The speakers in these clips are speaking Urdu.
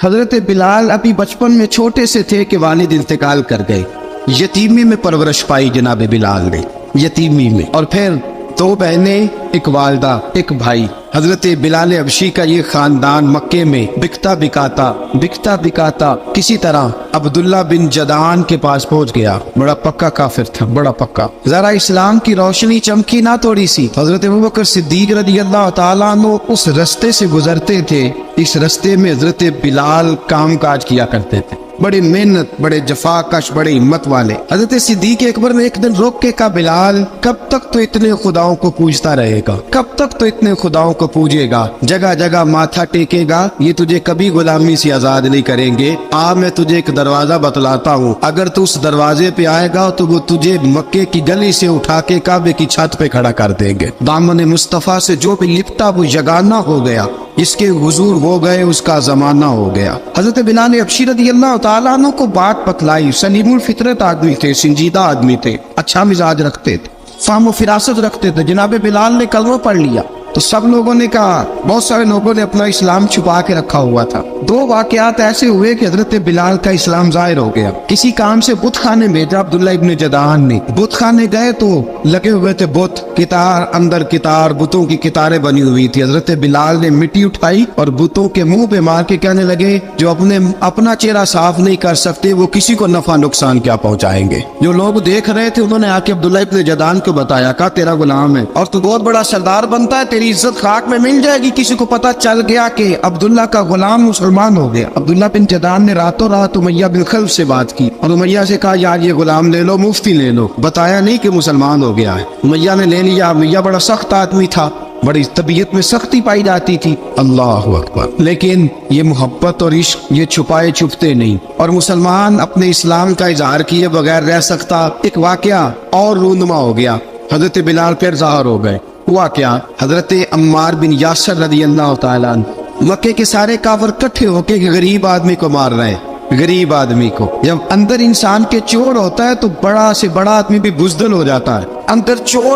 حضرت بلال ابھی بچپن میں چھوٹے سے تھے کہ والد انتقال کر گئے. یتیمی میں پرورش پائی جناب بلال نے، یتیمی میں. اور پھر 2 بہنیں، ایک والدہ، ایک بھائی. حضرت بلال حبشی کا یہ خاندان مکے میں بکتا بکاتا کسی طرح عبداللہ بن جدعان کے پاس پہنچ گیا. بڑا پکا کافر تھا، بڑا پکا. ذرا اسلام کی روشنی چمکی نہ تھوڑی سی. حضرت ابوبکر صدیق رضی اللہ تعالیٰ عنہ اس رستے سے گزرتے تھے. اس رستے میں حضرت بلال کام کاج کیا کرتے تھے، بڑے محنت، بڑے جفا کش، بڑے ہمت والے. حضرت صدیق اکبر نے ایک دن روک کے کہا، بلال کب تک تو اتنے خداؤں کو پوجتا رہے گا، کب تک تو اتنے خداؤں کو پوجے گا، جگہ جگہ ماتھا ٹیکے گا، یہ تجھے کبھی غلامی سے آزاد نہیں کریں گے. میں تجھے ایک دروازہ بتلاتا ہوں، اگر تو اس دروازے پہ آئے گا تو وہ تجھے مکے کی گلی سے اٹھا کے کعبے کی چھت پہ کھڑا کر دیں گے. دامن مصطفیٰ سے جو بھی لپٹا وہ یگانہ ہو گیا، اس کے حضور ہو گئے، اس کا زمانہ ہو گیا. حضرت بلال حبشی رضی اللہ تعالیٰ عنہ کو بات بتلائی. سلیم الفطرت آدمی تھے، سنجیدہ آدمی تھے، اچھا مزاج رکھتے تھے، فہم و فراست رکھتے تھے. جناب بلال نے کلمہ پڑھ لیا تو سب لوگوں نے کہا، بہت سارے لوگوں نے اپنا اسلام چھپا کے رکھا ہوا تھا. 2 واقعات ایسے ہوئے کہ حضرت بلال کا اسلام ظاہر ہو گیا. کسی کام سے بت خانے بھیجا عبداللہ ابن جدعان نے. بت خانے گئے تو لگے ہوئے تھے بت، کتار اندر کتار، بتوں کی کتاریں بنی ہوئی تھی. حضرت بلال نے مٹی اٹھائی اور بتوں کے منہ پہ مار کے کہنے لگے، جو اپنا چہرہ صاف نہیں کر سکتے وہ کسی کو نفع نقصان کیا پہنچائیں گے. جو لوگ دیکھ رہے تھے انہوں نے آ کے عبداللہ ابن جدعان کو بتایا، کہا تیرا غلام ہے اور تو بہت بڑا سردار بنتا ہے، تیری عزت خاک میں مل جائے گی. کسی کو پتا چل گیا کہ عبداللہ کا غلام مسلمان ہو گیا. عبداللہ بن جدعان نے راتوں رات امیہ بن خلف سے بات کی اور امیہ سے کہا، یار یہ غلام لے لو، مفتی لے لو. بتایا نہیں کہ مسلمان ہو گیا ہے. امیہ نے لے لیا. امیہ بڑا سخت آدمی تھا، بڑی طبیعت میں سختی پائی جاتی تھی. اللہ اکبر. لیکن یہ محبت اور عشق یہ چھپائے چھپتے نہیں، اور مسلمان اپنے اسلام کا اظہار کیے بغیر رہ سکتا. ایک واقعہ اور رونما ہو گیا. حضرت بلال پھر ظاہر ہو گئے. ہوا کیا؟ حضرت عمار بن یاسر رضی اللہ تعالیٰ عنہ، مکے کے سارے کافر کٹھے ہو کے غریب آدمی کو مار رہے ہیں. غریب آدمی کو جب اندر انسان کے چور ہوتا ہے تو بڑا سے بڑا آدمی بھی بزدل ہو جاتا ہے.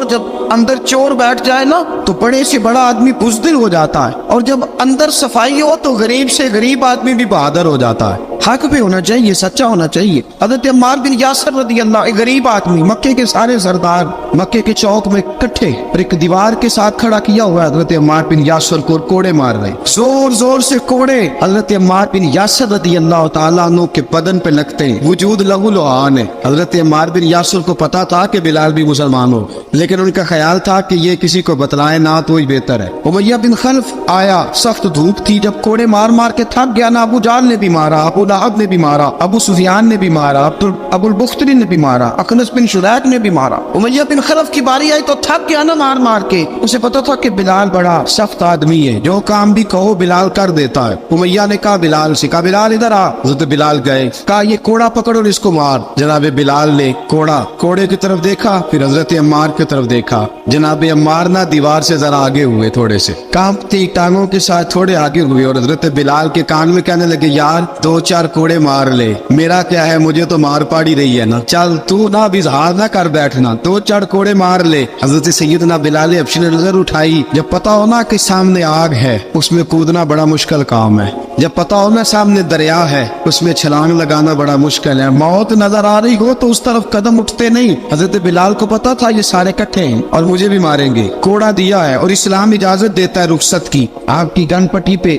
جب اندر چور بیٹھ جائے نا تو بڑے سے بڑا آدمی بزدل ہو جاتا ہے، اور جب اندر صفائی ہو تو غریب سے غریب آدمی بھی بہادر ہو جاتا ہے. حق پہ ہونا چاہیے، سچا ہونا چاہیے. حضرت عمار بن یاسر رضی اللہ، ایک غریب آدمی، مکے کے سارے سردار مکے کے چوک میں کٹھے اور ایک دیوار کے ساتھ کھڑا کیا ہوا ہے. حضرت عمار بن یاسر کو کوڑے مار رہے، زور زور سے کوڑے حضرت عمار بن یاسر رضی اللہ تعالیٰ عنہ کے بدن پہ لگتے ہیں. وجود لہو لعان ہے. حضرت عمار بن یاسر کو پتا تھا کہ بلال بھی مسلمان ہو، لیکن ان کا خیال تھا کہ یہ کسی کو بتلائے نہ تو ہی بہتر ہے. امیہ بن خلف آیا، سخت دھوپ تھی. جب کوڑے مار مار کے تھک گیا نا، ابو جال نے بھی مارا، ابو لہب نے بھی مارا، ابو سفیان نے بھی مارا، ابو البختری نے بھی مارا، اخنس بن شریک نے بھی مارا. امیہ بن خلف کی باری آئی تو تھک گیا نا مار مار کے. اسے پتا تھا کہ بلال بڑا سخت آدمی ہے، جو کام بھی کہو بلال کر دیتا ہے. امیہ نے کہا بلال سے، کہا بلال ادھر آ. حضرت بلال گئے، کہا یہ کوڑا پکڑ اور اس کو مار. جناب بلال نے کوڑے کی طرف دیکھا، پھر حضرت عمار کی طرف دیکھا. جناب عمار نہ دیوار سے ذرا آگے ہوئے، تھوڑے سے کانپتی ٹانگوں کے ساتھ تھوڑے آگے ہوئے، اور حضرت بلال کے کان میں کہنے لگے، یار 2-4 کوڑے مار لے، میرا کیا ہے، مجھے تو مار پاڑی رہی ہے نا، چل تو نہ بھی اظہار نہ کر بیٹھنا، 2-4 کوڑے مار لے. حضرت سیدنا بلال حبشی نے نظر اٹھائی. جب پتا ہونا کہ سامنے آگ ہے اس میں کودنا بڑا مشکل کام ہے. جب پتا ہونا سامنے دریا ہے اس میں چھلانگ لگانا بڑا مشکل ہے. موت نظر آ رہی ہو تو اس طرف قدم اٹھتے نہیں. حضرت بلال کو پتا تھا یہ سارے کٹھے ہیں اور مجھے بھی ماریں گے. کوڑا دیا ہے اور اسلام اجازت دیتا ہے رخصت کی. آپ کی گن پٹی پہ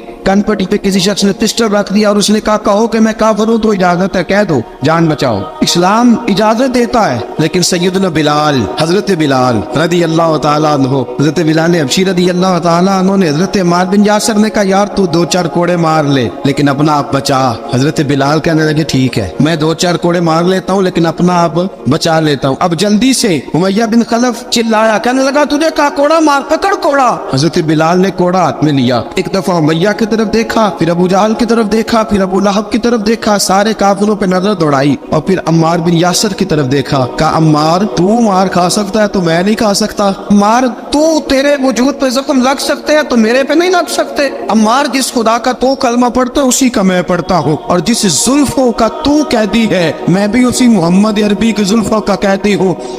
کسی شخص نے پسٹل رکھ دیا اور اس نے کہا، کہو کہ میں کافر ہوں تو اجازت ہے، کہہ دو، جان بچاؤ. اسلام اجازت دیتا ہے. لیکن سیدنا بلال، حضرت بلال رضی اللہ تعالیٰ عنہ، حضرت بلال حبشی رضی اللہ تعالیٰ عنہ نے حضرت عمار بن یاسر نے کہا، یار تو 2-4 کوڑے مار لے لیکن اپنا آپ بچا. حضرت بلال کہنے لگے، ٹھیک ہے میں 2-4 کوڑے مار لیتا ہوں لیکن اپنا آپ بچا لیتا ہوں. اب جلدی سے امیہ بن خلف چلایا، کہنے لگا، تجھے کہا کوڑا مار، پکڑ کوڑا. حضرت بلال نے کوڑا ہاتھ میں لیا، ایک دفعہ امیہ کی طرف دیکھا، پھر ابو جہل کی طرف دیکھا، پھر ابو لہب کی طرف دیکھا، سارے کافروں پہ نظر دوڑائی، اور پھر عمار بن یاسر کی طرف دیکھا. کہا، عمار تو مار کھا سکتا ہے تو میں نہیں کھا سکتا. عمار تیرے وجود پہ زخم لگ سکتے ہیں تو میرے پہ نہیں لگ سکتے. عمار جس خدا کا تو کلمہ پڑھتا ہے اسی کا میں پڑھتا ہوں، اور جس زلفوں کا تو قیدی ہے میں بھی اسی محمد عربی کی زلفوں کا قیدی ہوں.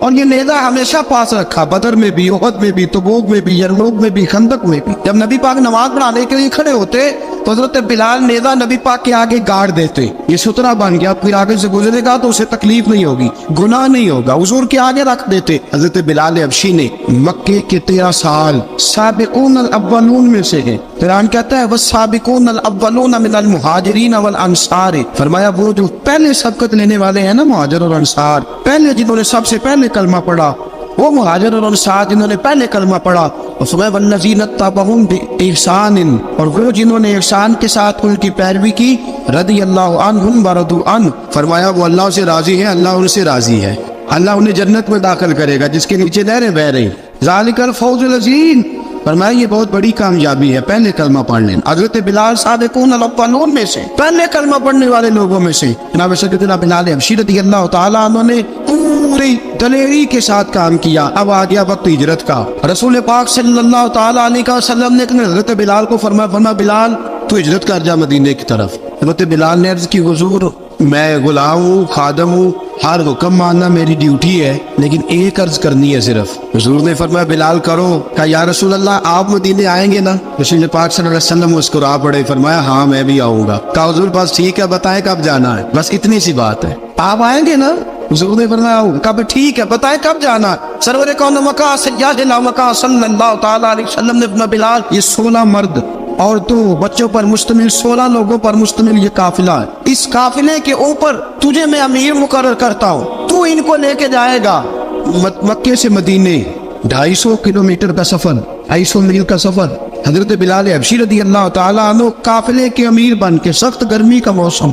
اور یہ نیزہ ہمیشہ پاس رکھا، بدر میں بھی، احد میں بھی، تبوک میں بھی، یرموک میں بھی، خندق میں بھی۔ جب نبی پاک نماز پڑھانے کے لیے کھڑے ہوتے تو حضرت بلال نیزہ نبی پاک کے آگے گاڑ دیتے، یہ سترہ بن گیا، پھر آگے سے گزرے گا تو اسے تکلیف نہیں ہوگی، گناہ نہیں ہوگا، حضور کے آگے رکھ دیتے۔ حضرت بلال حبشی نے مکے کے 13 سال سابقون الاولون میں سے ہے۔ قرآن کہتا ہے والسابقون الاولون من المہاجرین والانصار، فرمایا وہ جو پہلے سبقت لینے والے ہیں نا مہاجر اور انصار، پہلے جنہوں نے سب سے پہلے کلمہ پڑھا، وہ مہاجر اور انصار جنہوں نے پہلے کلمہ پڑھا، اور فرمایا والذین اتبعوہم بإحسان، اور وہ جنہوں نے احسان کے ساتھ ان کی پیروی کی، رضی اللہ عنہم ورضوا عنہ، فرمایا وہ اللہ سے راضی ہے، اللہ ان سے راضی ہے، اللہ انہیں جنت میں داخل کرے گا جس کے نیچے نہریں بہ رہی۔ ذالک الفوز العظیم، فرمایا یہ بہت بڑی کامیابی ہے پہلے کلمہ پڑھ لینا۔ حضرت بلال سابقون الاولون میں سے، پہلے کلمہ پڑھنے والے لوگوں میں سے، جناب سیدنا بلال حبشی رضی اللہ تعالیٰ عنہ نے پوری دلیری کے ساتھ کام کیا۔ اب آ گیا وقت ہجرت کا۔ رسول پاک صلی اللہ تعالیٰ علیہ وسلم نے حضرت بلال کو فرمایا بلال تو ہجرت کر جا مدینے کی طرف۔ حضرت بلال نے عرض کی حضور میں غلام ہوں، خادم ہوں، ہر حکم ماننا میری ڈیوٹی ہے، لیکن ایک عرض کرنی ہے صرف۔ حضور نے فرمایا بلال کرو۔ کہا یا رسول اللہ آپ مدینے آئیں گے نا؟ رسول پاک صلی اللہ علیہ وسلم مسکرا پڑے، فرمایا ہاں میں بھی آؤں گا۔ کہا حضور بس ٹھیک ہے بتائیں کب جانا ہے، بس اتنی سی بات ہے، آپ آئیں گے نا؟ حضور نے فرمایا کب؟ ٹھیک ہے بتائیں کب جانا ہے۔ سرور کون مکہ سیدنا مکہ صلی اللہ تعالیٰ علیہ وسلم نے فرمایا بلال یہ 16 مرد عورتوں بچوں پر مشتمل 16 لوگوں پر مشتمل یہ قافلہ ہے، اس قافلے کے اوپر تجھے میں امیر مقرر کرتا ہوں، تو ان کو لے کے جائے گا مکے سے مدینے 250 کلومیٹر کا سفر، 250 میل کا سفر۔ حضرت بلال حبشی رضی اللہ تعالیٰ عنہ قافلے کے امیر بن کے، سخت گرمی کا موسم،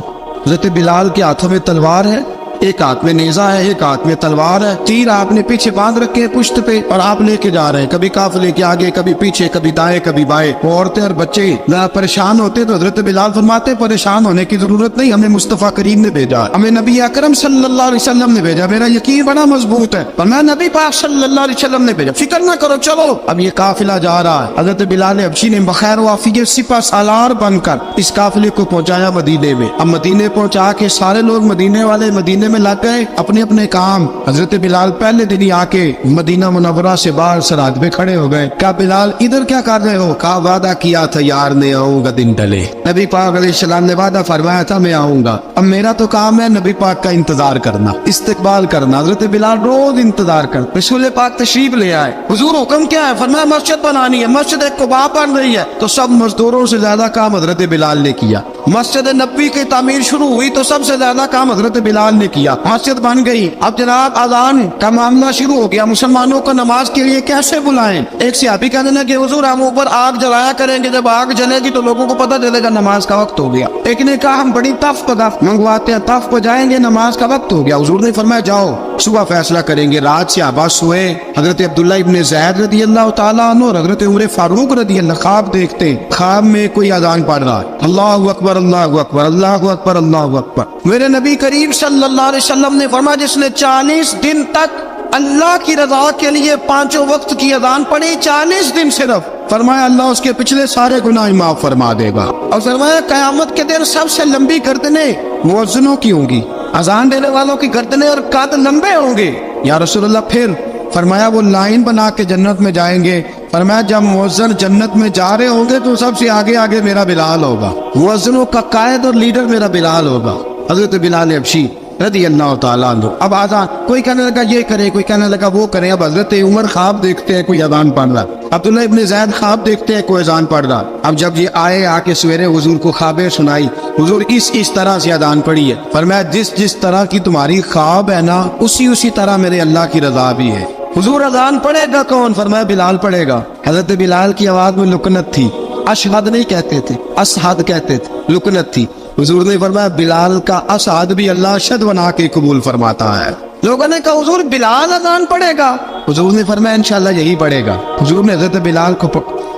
حضرت بلال کے ہاتھوں میں تلوار ہے، ایک ہاتھ میں نیزہ ہے، ایک ہاتھ میں تلوار ہے، تیر آپ نے پیچھے باندھ رکھے ہیں پشت پہ، اور آپ لے کے جا رہے ہیں، کبھی قافلے کے آگے، کبھی پیچھے، کبھی دائیں کبھی بائیں۔ وہ عورتیں اور بچے ذرا پریشان ہوتے تو حضرت بلال فرماتے پریشان ہونے کی ضرورت نہیں، ہمیں مصطفیٰ کریم نے بھیجا، ہمیں نبی اکرم صلی اللہ علیہ وسلم نے بھیجا، میرا یقین بڑا مضبوط ہے، پر میں نبی پاک صلی اللہ علیہ وسلم نے بھیجا، فکر نہ کرو چلو۔ اب یہ قافلہ جا رہا ہے، حضرت بلال حبشی نے بخیر و عافیت سپہ سالار بن کر اس قافلے کو پہنچایا مدینے میں۔ اب مدینے پہنچا کے سارے لوگ مدینے والے مدینے میں لگ گئے اپنے اپنے کام۔ حضرت بلال پہلے دن ہی آ کے مدینہ منورہ سے باہر سرحد پہ کھڑے ہو گئے۔ کہا بلال ادھر کیا کر رہے ہو؟ کہا وعدہ کیا تھا یار نے آؤں گا دن ڈلے، نبی پاک علیہ السلام نے وعدہ فرمایا تھا میں آؤں گا، اب میرا تو کام ہے نبی پاک کا انتظار کرنا، استقبال کرنا۔ حضرت بلال روز انتظار کر، رسول پاک تشریف لے آئے، حضور حکم کیا ہے؟ فرمایا مسجد بنانی ہے، مسجد قباء بن رہی ہے، تو سب مزدوروں سے زیادہ کام حضرت بلال نے کیا۔ مسجد نبوی کی تعمیر شروع ہوئی تو سب سے زیادہ کام حضرت بلال نے کیا، مسجد بن گئی۔ اب جناب اذان کا معاملہ شروع ہو گیا، مسلمانوں کو نماز کے لیے کیسے بلائیں؟ ایک صحابی کہنے لگا کہ حضور ہم اوپر آگ جلایا کریں گے، جب آگ جلے گی تو لوگوں کو پتہ چلے گا نماز کا وقت ہو گیا۔ ایک نے کہا ہم بڑی تف منگواتے ہیں، تف بجائیں گے، نماز کا وقت ہو گیا۔ حضور نے فرمایا جاؤ صبح فیصلہ کریں گے۔ رات صحابہ سوئے، حضرت عبداللہ ابن زید رضی اللہ تعالیٰ عنہ اور حضرت عمر فاروق رضی اللہ خواب دیکھتے، خواب میں کوئی اذان پڑھ رہا ہے، اللہ اکبر اللہ اکبر اللہ اکبر اللہ اکبر۔ میرے نبی کریم صلی اللہ علیہ وسلم نے فرمایا جس نے 40 دن تک اللہ کی رضا کے لیے 5 وقت کی اذان پڑھی، 40 دن صرف، فرمایا اللہ اس کے پچھلے سارے گناہ معاف فرما دے گا۔ اور فرمایا قیامت کے دن سب سے لمبی گردنیں مؤذنوں کی ہوں گی، اذان دینے والوں کی گردنیں اور قد لمبے ہوں گے۔ یا رسول اللہ پھر؟ فرمایا وہ لائن بنا کے جنت میں جائیں گے۔ فرمایا جب مؤذن جنت میں جا رہے ہوں گے تو سب سے آگے آگے میرا بلال ہوگا، مؤذنوں کا قائد اور لیڈر میرا بلال ہوگا، حضرت بلال حبشی رضی اللہ تعالیٰ عنہ۔ اب آزان کوئی کہنے لگا یہ کرے، کوئی کہنے لگا وہ کرے۔ اب حضرت عمر خواب دیکھتے ہیں کوئی اذان پڑھ رہا، عبداللہ ابن زید خواب دیکھتے ہیں کوئی اذان پڑھ رہا۔ اب جب یہ آئے آ کے سویرے حضور کو خوابیں سنائی، حضور اس طرح سے اذان پڑھی ہے۔ فرمایا جس طرح کی تمہاری خواب ہے نا اسی طرح میرے اللہ کی رضا بھی ہے۔ حضور اذان پڑھے گا کون؟ فرمایا بلال پڑھے گا۔ حضرت بلال کی آواز میں لکنت تھی، اشہد نہیں کہتے تھے، اسہد کہتے تھے، لکنت تھی۔ حضور نے فرمایا بلال کا اسعد بھی اللہ اشہد بنا کے قبول فرماتا ہے۔ لوگوں نے کہا حضور بلال اذان پڑھے گا؟ حضور نے فرمایا انشاءاللہ یہی پڑھے گا۔ حضور نے حضرت بلال کو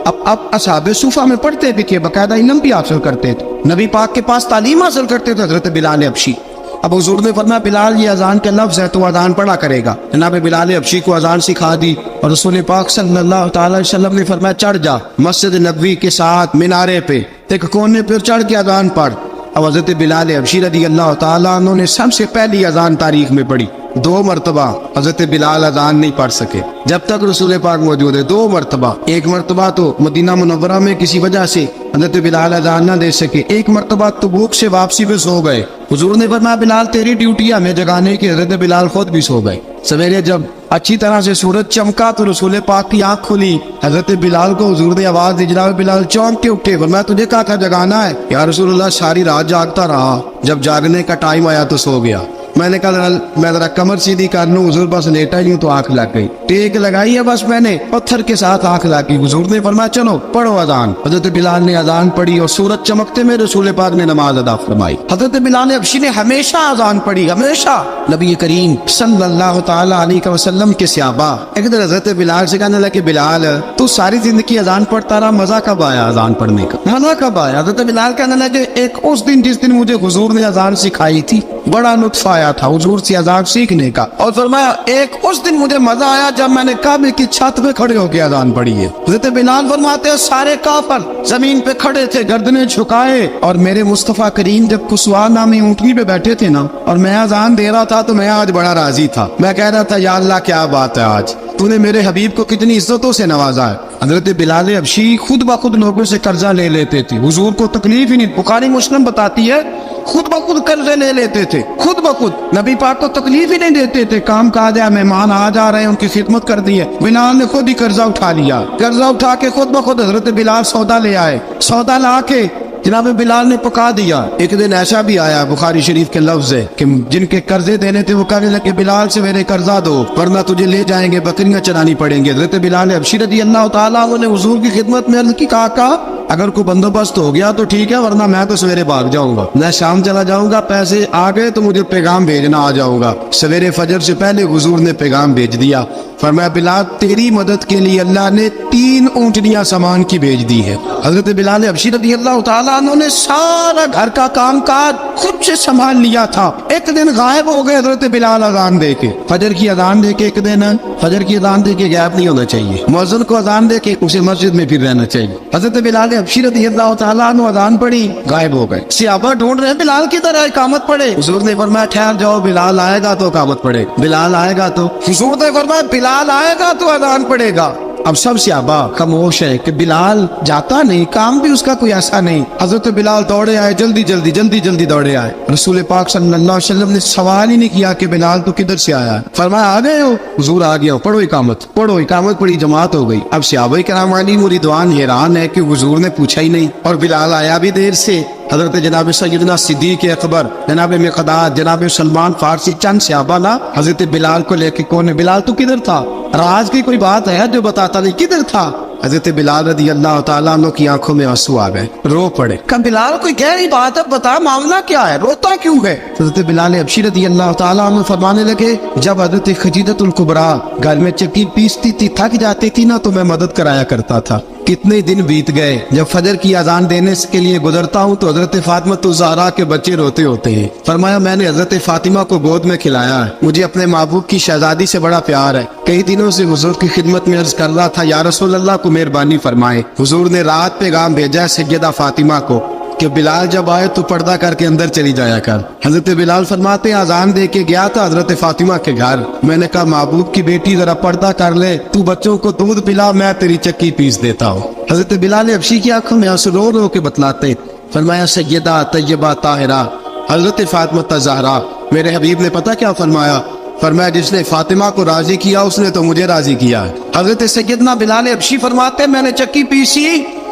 اب اصحاب صوفہ میں پڑھتے بھی تھے، باقاعدہ علم بھی حاصل کرتے تھے، نبی پاک کے پاس تعلیم حاصل کرتے تھے حضرت بلال حبشی۔ اب حضور نے فرمایا بلال یہ اذان کے لفظ ہے تو اذان پڑھا کرے گا۔ جناب بلال حبشی کو اذان سکھا دی اور رسول پاک صلی اللہ تعالی علیہ وسلم نے فرمایا چڑھ جا مسجد نبوی کے ساتھ مینارے پہ ایک کونے پہ چڑھ کے اذان پڑھ۔ اب حضرت بلال حبشی رضی اللہ تعالیٰ عنہ نے سب سے پہلی اذان تاریخ میں پڑھی. 2 مرتبہ حضرت بلال اذان نہیں پڑھ سکے جب تک رسول پاک موجود ہے. 2 مرتبہ. ایک مرتبہ تو مدینہ منورہ میں کسی وجہ سے حضرت بلال اذان نہ دے سکے. ایک مرتبہ تبوک سے واپسی پہ سو گئے. حضور نے فرمایا بلال تیری ڈیوٹی ہے ہمیں جگانے کی. حضرت بلال خود بھی سو گئے. سویرے جب اچھی طرح سے سورج چمکا تو رسول پاک کی آنکھ کھلی. حضرت بلال کو حضور نے آواز دی. جناب بلال چونک کے اٹھے. فرمایا تجھے کہا تھا جگانا ہے. یا رسول اللہ ساری رات جاگتا رہا, جب جاگنے کا ٹائم آیا تو سو گیا. میں نے کہا میں ذرا کمر سیدھی کر لوں. حضور بس لیٹا ہی ہوں تو آنکھ لگ گئی. ٹیک لگائی ہے بس میں نے, پتھر کے ساتھ آنکھ لگ گئی. حضور نے فرمایا چلو پڑھو اذان. حضرت بلال نے اذان پڑھی اور سورج چمکتے میں رسول پاک نے نماز ادا فرمائی. حضرت بلال حبشی نے ہمیشہ اذان پڑھی, ہمیشہ. نبی کریم صلی اللہ تعالی علیہ وسلم کے صحابہ ایک دن حضرت بلال سے کہنے لگے بلال تو ساری زندگی اذان پڑھتا رہا, مزہ کب آیا اذان پڑھنے کا, مزہ کب آیا؟ حضرت بلال کہنے لگے ایک اس دن جس دن مجھے حضور نے اذان سکھائی تھی بڑا لطف آیا تھا حضور سے اذان سیکھنے کا. اور فرمایا ایک اس دن مجھے مزہ آیا جب میں نے کعبے کی چھت پہ کھڑے ہو کے اذان پڑھی ہے. حضرت بلال فرماتے ہیں سارے کافر زمین پہ کھڑے تھے گردنیں جھکائے, اور میرے مصطفیٰ کریم جب کسوا نامی اونٹنی پہ بیٹھے تھے نا اور میں اذان دے رہا تھا تو میں آج بڑا راضی تھا. میں کہہ رہا تھا یا اللہ کیا بات ہے, آج تو نے میرے حبیب کو کتنی عزتوں سے نوازا ہے. حضرت بلال حبشی خود بخود لوگوں سے قرضہ لے لیتے تھے. حضور کو تکلیف ہی نہیں. بخاری مسلم بتاتی ہے خود بخود قرضے لے لیتے تھے, خود بخود. نبی پاک کو تکلیف ہی نہیں دیتے تھے. کام کاج ہے, مہمان آ جا رہے ہیں, ان کی خدمت کر دی ہے. بلال نے خود ہی قرضہ اٹھا لیا. قرضہ اٹھا کے خود بخود حضرت بلال سودا لے آئے. سودا لا کے جناب بلال نے پکا دیا. ایک دن ایسا بھی آیا بخاری شریف کے لفظ ہے کہ جن کے قرضے دینے تھے وہ کہنے لگے بلال سے میرے قرضہ دو ورنہ تجھے لے جائیں گے, بکریاں چرانی پڑیں گے. حضرت بلال حبشی رضی اللہ تعالیٰ عنہ نے حضور کی خدمت میں عرض کی, کہا اگر کوئی بندوبست ہو گیا تو ٹھیک ہے ورنہ میں تو سویرے بھاگ جاؤں گا, میں شام چلا جاؤں گا, پیسے آ گئے تو مجھے پیغام بھیجنا آ جاؤں گا. سویرے فجر سے پہلے حضور نے پیغام بھیج دیا. فرمایا بلال تیری مدد کے لیے اللہ نے 3 اونٹنیاں سامان کی بھیج دی ہے. حضرت بلال حبشی رضی اللہ تعالیٰ عنہ نے سارا گھر کا کام کاج خود سے سنبھال لیا تھا. ایک دن غائب ہو گئے حضرت بلال اذان دے کے, فجر کی اذان دے کے. ایک دن فجر کی اذان دے کے غائب نہیں ہونا چاہیے, مؤذن کو اذان دے کے اسے مسجد میں پھر رہنا چاہیے. حضرت بلال حبشی رضی اللہ تعالیٰ عنہ اذان پڑھی, غائب ہو گئے. صحابہ ڈھونڈ رہے بلال کی طرح اقامت پڑھے. حضور نے فرمایا ٹھہر جاؤ, بلال آئے گا تو اقامت پڑھے, بلال آئے گا تو. حضور نے فرمایا بلال آئے گا تو اذان پڑھے گا. اب سب صحابہ خاموش ہے کہ بلال جاتا نہیں, کام بھی اس کا کوئی ایسا نہیں. حضرت بلال دوڑے آئے, جلدی جلدی دوڑے آئے. رسول پاک صلی اللہ علیہ وسلم نے سوال ہی نہیں کیا کہ بلال تو کدھر سے آیا. فرمایا آ گئے ہو؟ حضور آ گیا ہو, پڑھو اقامت. پڑھی, جماعت ہو گئی. اب صحابہ کرام علی مریدوان حیران ہے کہ حضور نے پوچھا ہی نہیں اور بلال آیا بھی دیر سے. حضرت جناب سیدنا صدیق اکبر, جناب مقداد, جناب سلمان فارسی, چند صحابہ نا حضرت بلال کو لے کے کون ہے بلال تو کدھر تھا, راز کی کوئی بات ہے جو بتاتا نہیں کدھر تھا. حضرت بلال رضی اللہ تعالیٰ عنہ کی آنکھوں میں آنسو آ گئے, رو پڑے. کہ بلال کوئی گہری بات ہے, بتا معاملہ کیا ہے, روتا کیوں ہے؟ حضرت بلال حبشی رضی اللہ تعالیٰ عنہ فرمانے لگے جب حضرت خدیجہ الکبریٰ گھر میں چکی پیستی تھی, تھک جاتی تھی نا تو میں مدد کرایا کرتا تھا. کتنے دن بیت گئے, جب فجر کی اذان دینے کے لیے گزرتا ہوں تو حضرت فاطمہ الزہرا کے بچے روتے ہوتے ہیں. فرمایا میں نے حضرت فاطمہ کو گود میں کھلایا ہے, مجھے اپنے محبوب کی شہزادی سے بڑا پیار ہے. کئی دنوں سے حضور کی خدمت میں عرض کر رہا تھا یا رسول اللہ کو مہربانی فرمائے. حضور نے رات پیغام بھیجا ہے سیدہ فاطمہ کو کہ بلال جب آئے تو پردہ کر کے اندر چلی جایا کر. حضرت بلال فرماتے ہیں اذان دے کے گیا تھا حضرت فاطمہ کے گھر, میں نے کہا محبوب کی بیٹی ذرا پردہ کر لے, تو بچوں کو دودھ پلا, میں تیری چکی پیس دیتا ہوں. حضرت بلال حبشی کی آنکھوں میں آنسو رو رو کے بتلاتے. فرمایا سیدہ طیبہ طاہرہ حضرت فاطمہ الزہرا, میرے حبیب نے پتہ کیا فرمایا؟ فرمایا جس نے فاطمہ کو راضی کیا اس نے تو مجھے راضی کیا. حضرت سیدنا بلال حبشی فرماتے میں نے چکی پیسی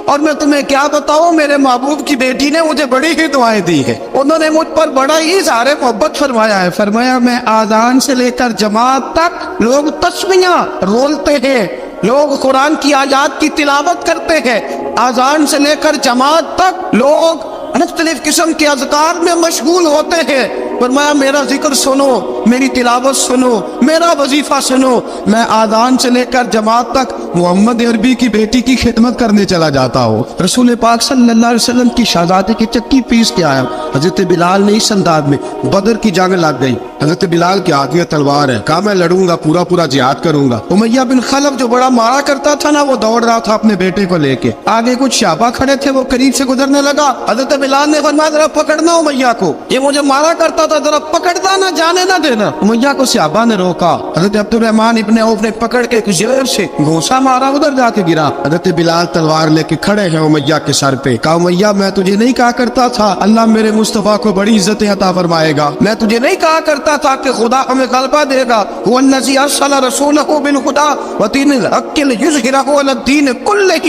اور میں تمہیں کیا بتاؤں, میرے محبوب کی بیٹی نے مجھے بڑی ہی دعائیں دی ہے, انہوں نے مجھ پر بڑا ہی اظہار محبت فرمایا ہے. فرمایا میں آذان سے لے کر جماعت تک لوگ تسبیحاں رولتے ہیں, لوگ قرآن کی آیات کی تلاوت کرتے ہیں, آذان سے لے کر جماعت تک لوگ مختلف قسم کے اذکار میں مشغول ہوتے ہیں. فرمایا میرا ذکر سنو, میری تلاوت سنو، میرا وظیفہ سنو، میں آذان سے لے کر جماعت تک محمد عربی کی بیٹی کی خدمت کرنے چلا جاتا ہوں۔ رسول پاک صلی اللہ علیہ وسلم کی شہزادے کی چکی پیس کے آیا۔ حضرت بلال نے اس انداز میں، بدر کی جنگ لگ گئی، حضرت بلال کے ہاتھ میں تلوار ہے، کہا میں لڑوں گا، پورا جہاد کروں گا۔ امیہ بن خلف جو بڑا مارا کرتا تھا نا، وہ دوڑ رہا تھا اپنے بیٹے کو لے کے، آگے کچھ شعبہ کھڑے تھے، وہ قریب سے گزرنے لگا۔ حضرت بلال نے فرمایا ذرا پکڑنا امیہ کو، یہ مجھے مارا کرتا تھا، ذرا پکڑنا، نہ جانے نہ دینا۔ امیہ کو صحابہ نے روکا، حضرت عبد الرحمن ابن عوف نے پکڑ کے کچھ زور سے گھونسا مارا، ادھر جا کے گرا۔ حضرت بلال تلوار لے کے کھڑے ہیں امیہ کے سر پہ، کہا امیہ میں تجھے نہیں کہا کرتا تھا اللہ میرے مصطفیٰ کو بڑی عزت عطا فرمائے گا؟ میں تجھے نہیں کہا کرتا تھا کہ خدا ہمیں غلبہ دے گا؟ هو الذی ارسل رسولہ بالہدی ودین الحق لیظہرہ علی الدین کلہ،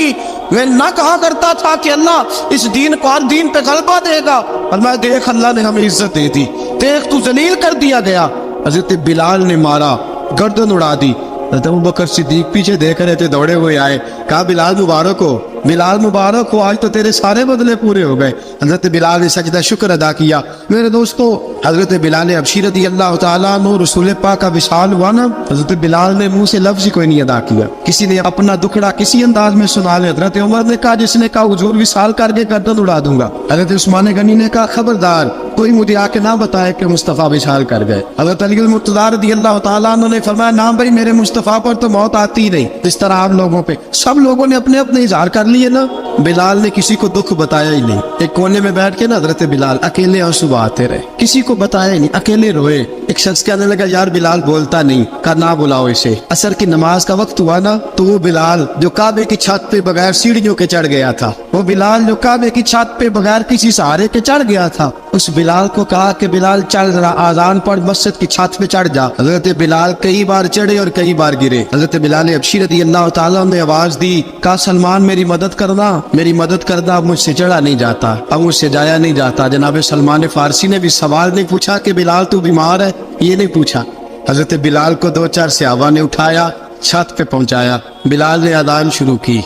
میں نہ کہا کرتا تھا کہ اللہ اس دین کو ہر دین پہ غلبہ دے گا، اور میں دیکھ اللہ نے ہمیں عزت دے دی، دیکھ تو ذلیل کر دیا گیا۔ حضرت بلال نے مارا، گردن اڑا دی۔ حضرت ابوبکر صدیق پیچھے دیکھ رہے تھے، دوڑے ہوئے آئے، کہا بلال مبارک ہو، بلال مبارک ہو، آج تو تیرے سارے بدلے پورے ہو گئے۔ حضرت بلال نے سجدہ شکر ادا کیا۔ میرے دوستو، حضرت بلال حبشی رضی اللہ تعالیٰ عنہ رسول پاک کا وصال ہوا نا، حضرت بلال نے منہ سے لفظ ہی کوئی نہیں ادا کیا۔ کسی نے اپنا دکھڑا کسی انداز میں سنا لے، حضرت عمر نے کہا، جس نے کہا حضور وصال کر کے گردن اڑا دوں گا۔ حضرت عثمان غنی نے کہا خبردار کوئی مجھے آ کے نہ بتائے کہ مصطفیٰ وصال کر گئے۔ حضرت علی المرتضیٰ رضی اللہ تعالیٰ عنہ نے فرمایا نہ بھائی، میرے مصطفیٰ پر تو موت آتی ہی نہیں، اس طرح آپ لوگوں پہ سب لوگوں نے اپنے اپنے اظہار کر لیے نا، بلال نے کسی کو دکھ بتایا ہی نہیں۔ ایک کونے میں بیٹھ کے نا حضرت بلال اکیلے آنسو بہاتے رہے، کسی کو بتایا ہی نہیں، اکیلے روئے۔ ایک شخص کہنے لگا یار بلال بولتا نہیں، کہا نہ بلاؤ اسے۔ عصر کی نماز کا وقت ہوا نا، تو وہ بلال جو کعبے کی چھت پہ بغیر سیڑھیوں کے چڑھ گیا تھا، وہ بلال جو کعبے کی چھت پہ بغیر کسی سہارے کے چڑھ گیا تھا، اس بلال کو کہا کہ بلال چل ذرا آذان پڑھ، مسجد کی چھت پہ چڑھ جا۔ حضرت بلال کئی بار چڑھے اور کئی بار گرے۔ حضرت بلال حبشی رضی اللہ تعالیٰ نے آواز دی، کہا سلمان میری مدد کرنا، میری مدد کرنا، اب مجھ سے چڑھا نہیں جاتا، اب مجھ سے جایا نہیں جاتا۔ جناب سلمان فارسی نے بھی سوال نہیں پوچھا کہ بلال تو بیمار ہے، یہ نہیں پوچھا۔ حضرت بلال کو دو چار صحابہ نے اٹھایا، چھت پہ پہنچایا، بلال نے اذان شروع کی۔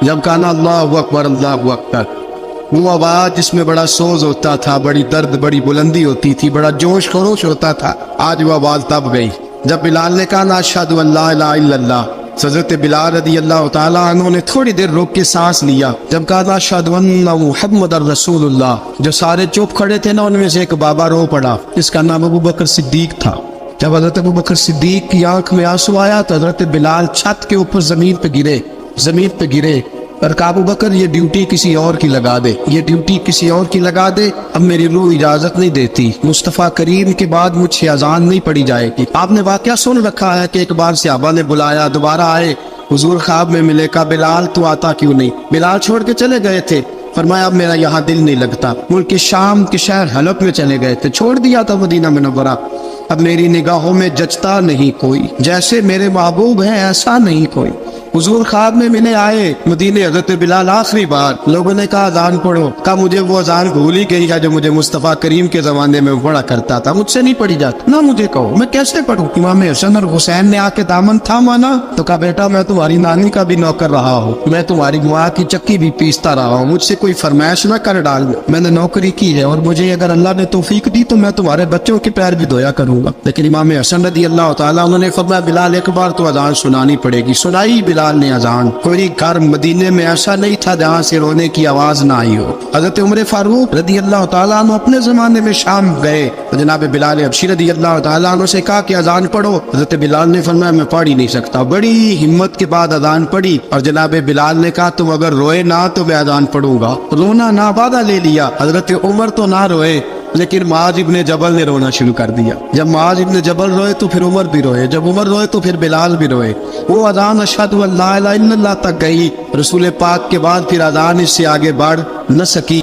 جب کہا نا اللہ اکبر اللہ اکبر، وہ آواز جس میں بڑا سوز ہوتا تھا، بڑی درد، بڑی بلندی ہوتی تھی، بڑا جوش خروش ہوتا تھا، آج وہ آواز تب گئی جب بلال نے کہا نا اشہد ان لا الہ الا اللہ۔ حضرت بلال رضی اللہ تعالیٰ عنہ نے تھوڑی دیر روک کے سانس لیا۔ جب کہا نا اشہد ان محمد رسول اللہ، جو سارے چپ کھڑے تھے نا، ان میں سے ایک بابا رو پڑا، جس کا نام ابوبکر صدیق تھا۔ جب حضرت ابوبکر صدیق کی آنکھ میں آنسو آیا تو حضرت بلال چھت کے اوپر زمین پہ گرے اور کہا ابوبکر یہ ڈیوٹی کسی اور کی لگا دے، یہ ڈیوٹی کسی اور کی لگا دے، اب میری روح اجازت نہیں دیتی، مصطفیٰ کریم کے بعد مجھ سے اذان نہیں پڑھی جائے گی۔ آپ نے واقعہ سن رکھا ہے کہ ایک بار صحابہ نے بلایا، دوبارہ آئے، حضور خواب میں ملے، کہا بلال تو آتا کیوں نہیں؟ بلال چھوڑ کے چلے گئے تھے، فرمایا اب میرا یہاں دل نہیں لگتا، ملک شام کے شہر حلب میں چلے گئے تھے، چھوڑ دیا تھا مدینہ منورہ، اب میری نگاہوں میں جچتا نہیں کوئی، جیسے میرے محبوب ہیں ایسا نہیں کوئی۔ حضور خواب میں ملے، آئے مدینے، حضرت بلال آخری بار، لوگوں نے کہا اذان پڑھو، کہا مجھے وہ اذان بھول ہی گئی ہے جو مجھے مصطفیٰ کریم کے زمانے میں پڑھا کرتا تھا، مجھ سے نہیں پڑھی جاتی، نہ مجھے کہو میں کیسے پڑھوں۔ امام حسن اور حسین نے آ کے دامن تھاما نا، تو کہا بیٹا میں تمہاری نانی کا بھی نوکر رہا ہوں، میں تمہاری ماں کی چکی بھی پیستا رہا ہوں، مجھ سے کوئی فرمائش نہ کر ڈال، میں نے نوکری کی ہے، اور مجھے اگر اللہ نے توفیق دی تو میں تمہارے بچوں کے پیر بھی دھویا کروں گا۔ لیکن امام حسن رضی اللہ تعالیٰ انہوں نے فرمایا بلال ایک بار تو اذان سنانی پڑے گی۔ سنائی بلال نے اذان۔ کوئی گھر مدینے میں ایسا نہیں تھا جہاں سے رونے کی آواز نہ آئی ہو۔ حضرت عمر فاروق رضی اللہ تعالیٰ عنہ اپنے زمانے میں شام گئے، جناب بلال حبشی رضی اللہ تعالیٰ عنہ سے کہا کہ اذان پڑھو، حضرت بلال نے فرمایا میں پڑھ ہی نہیں سکتا، بڑی ہمت کے بعد اذان پڑھی، اور جناب بلال نے کہا تم اگر روئے نہ تو میں اذان پڑھوں گا، رونا نہ وعدہ لے لیا۔ حضرت عمر تو نہ روئے، لیکن معاذ ابن جبل نے رونا شروع کر دیا۔ جب معاذ ابن جبل روئے تو پھر عمر بھی روئے، جب عمر روئے تو پھر بلال بھی روئے۔ وہ اذان اشہد ان لا الہ الا اللہ تک گئی، رسول پاک کے بعد پھر اذان اس سے آگے بڑھ نہ سکی۔